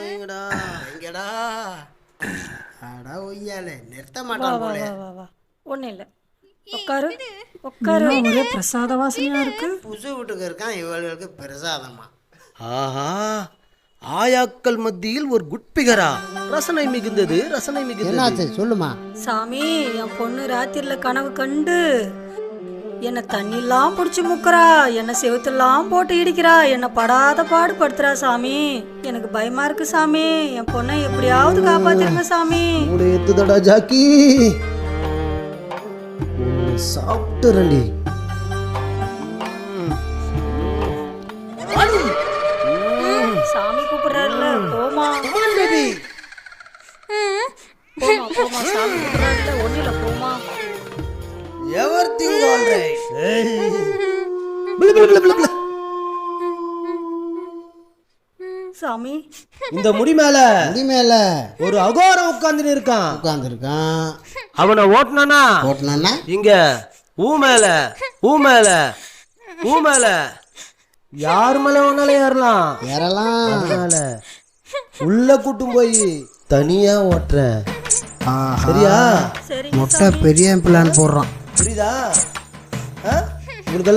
வைங்கடா வைங்கடா. அடா ஒய்யாலே நிறுத்த வா மாட்டான் வா போல. வா வா வா ஒன்றும் இல்லை. உட்காரு உட்காரு. ஒரே பிரசாத வாசனையா இருக்கு. புது வீட்டுக்கு இருக்கான், இவளுக்கு பிரசாதமா. ஆஹா, ஆயாக்கள் மத்தியில் ஒரு குட்பிகரா. ரசனை மிகுந்தது, ரசனை மிகுந்தது. என்னாச்சு சொல்லுமா. சாமி, என் பொண்ணு ராத்திரில கனவு கண்டு என்னை தண்ணிலாம் பிடிச்சி முக்கிறா, என்னை செவுத்துலாம் போட்டு இடிக்கிறா, என்னை படாத பாடுபடுத்துறா சாமி. எனக்கு பயமா இருக்கு சாமி. என் பொண்ணை எப்படியாவது காப்பாத்திருங்க சாமி. உங்களை எத்துதடா ஜாக்கி, சாப்பிட்டு ரெண்டி. சாமி கூப்பிடுறாருல, போமா போமா போமா. சாமி கூப்பிடுறாருல, ஒன்றும் இல்லை, போமா. Everything all right. சாமி, இந்த முடி மேல முடி மேல ஒரு அகோரம் உட்கார்ந்து இருக்கான். உட்கார்ந்துருக்கான். அவனை ஓட்டுனா ஓட்டுனா இங்க ஊ மேல ஊ மேல ஊ மேல யார் மேல ஒன்னால ஏறலாம். ஏறலாம். அதனால உள்ள கூட்டும் போய் தனியா ஓட்டுறேன். சரியா? சரிங்க மொட்டை பெரிய பிளான் போடுறான். புரியுதா? உங்களுக்கு